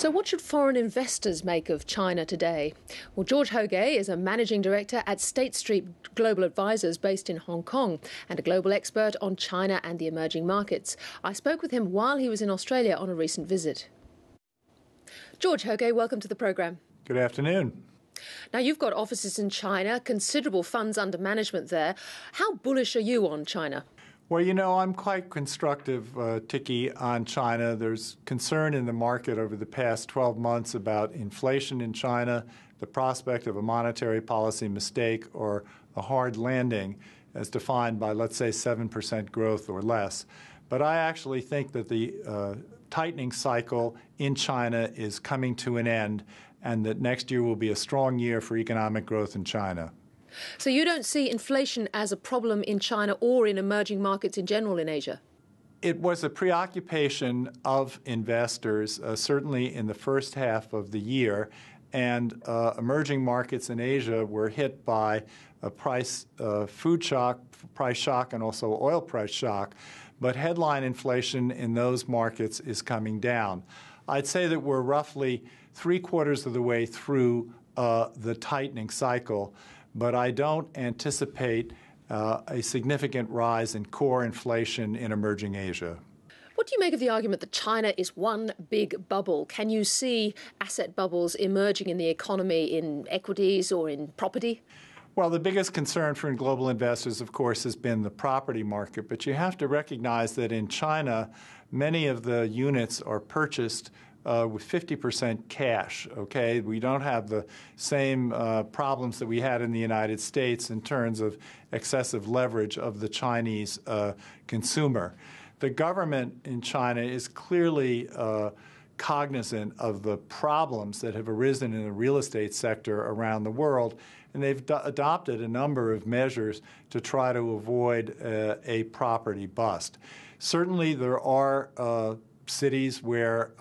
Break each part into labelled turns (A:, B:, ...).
A: So what should foreign investors make of China today? Well, George Hoguet is a managing director at State Street Global Advisors based in Hong Kong and a global expert on China and the emerging markets. I spoke with him while he was in Australia on a recent visit. George Hoguet, welcome to the programme.
B: Good afternoon.
A: Now, you've got offices in China, considerable funds under management there. How bullish are you on China?
B: Well, you know, I'm quite constructive, Tiki, on China. There's concern in the market over the past 12 months about inflation in China, the prospect of a monetary policy mistake or a hard landing as defined by, let's say, 7% growth or less. But I actually think that the tightening cycle in China is coming to an end and that next year will be a strong year for economic growth in China.
A: So you don't see inflation as a problem in China or in emerging markets in general in Asia?
B: It was a preoccupation of investors, certainly in the first half of the year, and emerging markets in Asia were hit by a food shock, price shock, and also oil price shock. But headline inflation in those markets is coming down. I'd say that we're roughly 3/4 of the way through the tightening cycle, but I don't anticipate a significant rise in core inflation in emerging Asia.
A: What do you make of the argument that China is one big bubble? Can you see asset bubbles emerging in the economy in equities or in property?
B: Well, the biggest concern for global investors, of course, has been the property market. But you have to recognize that in China, many of the units are purchased with 50% cash, okay? We don't have the same problems that we had in the United States in terms of excessive leverage of the Chinese consumer. The government in China is clearly cognizant of the problems that have arisen in the real estate sector around the world, and they've adopted a number of measures to try to avoid a property bust. Certainly, there are cities where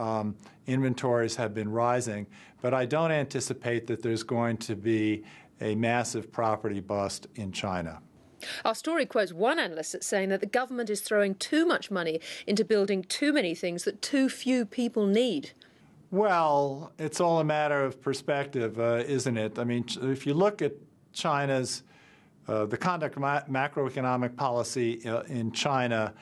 B: inventories have been rising, but I don't anticipate that there's going to be a massive property bust in China.
A: Our story quotes one analyst as saying that the government is throwing too much money into building too many things that too few people need.
B: Well, it's all a matter of perspective, isn't it? I mean, if you look at China's, the conduct of macroeconomic policy in China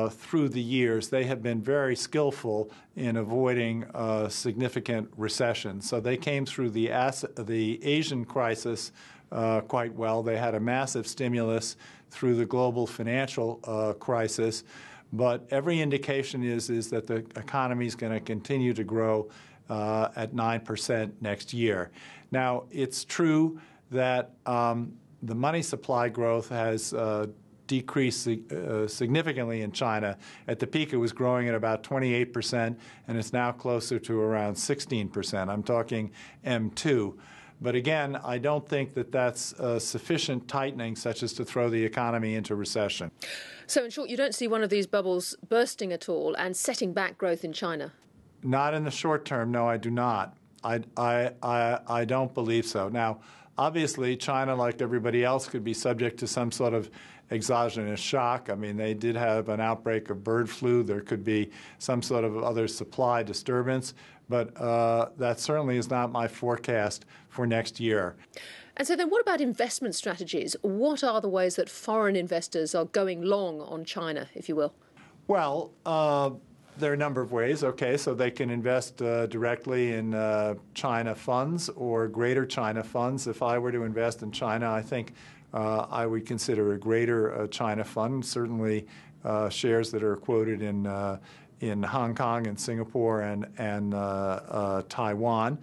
B: through the years, they have been very skillful in avoiding significant recession. So they came through the Asian crisis quite well. They had a massive stimulus through the global financial crisis. But every indication is that the economy is going to continue to grow at 9% next year. Now, it's true that the money supply growth has decreased significantly in China. At the peak, it was growing at about 28%, and it's now closer to around 16%. I'm talking M2. But again, I don't think that that's sufficient tightening such as to throw the economy into recession.
A: So in short, you don't see one of these bubbles bursting at all and setting back growth in China?
B: Not in the short term, no, I do not. I don't believe so. Now, obviously, China, like everybody else, could be subject to some sort of exogenous shock. I mean, they did have an outbreak of bird flu. There could be some sort of other supply disturbance. But that certainly is not my forecast for next year.
A: And so then what about investment strategies? What are the ways that foreign investors are going long on China, if you will?
B: Well, there are a number of ways. Okay, so they can invest directly in China funds or greater China funds. If I were to invest in China, I think I would consider a greater China fund, certainly shares that are quoted in Hong Kong and Singapore and Taiwan.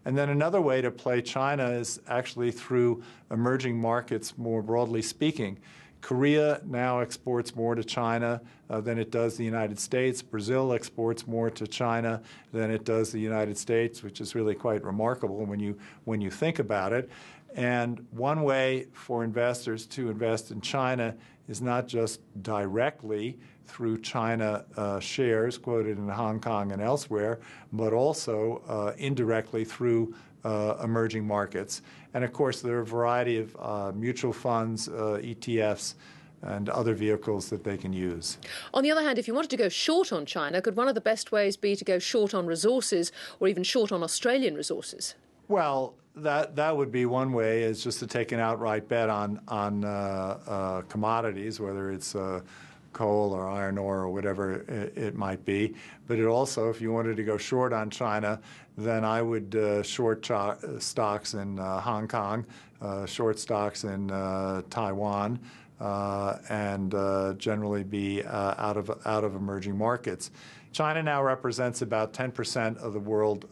B: And then another way to play China is actually through emerging markets, more broadly speaking. Korea now exports more to China than it does the United States. Brazil exports more to China than it does the United States, which is really quite remarkable when you think about it. And one way for investors to invest in China is not just directly through China shares quoted in Hong Kong and elsewhere, but also indirectly through emerging markets. And of course, there are a variety of mutual funds, ETFs, and other vehicles that they can use.
A: On the other hand, if you wanted to go short on China, could one of the best ways be to go short on resources or even short on Australian resources?
B: Well, that would be one way, is just to take an outright bet on commodities, whether it's coal or iron ore or whatever it might be. But it also, if you wanted to go short on China, then I would short stocks in Hong Kong, short stocks in Taiwan, and generally be out of emerging markets. China now represents about 10% of the world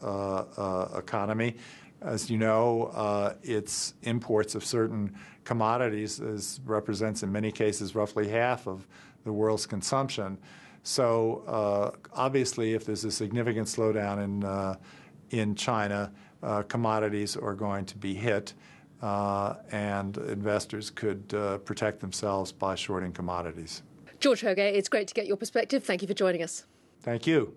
B: economy. As you know, its imports of certain commodities represents in many cases roughly half of the world's consumption. So obviously, if there's a significant slowdown in China, commodities are going to be hit, and investors could protect themselves by shorting commodities.
A: George Hoguet, it's great to get your perspective. Thank you for joining us.
B: Thank you.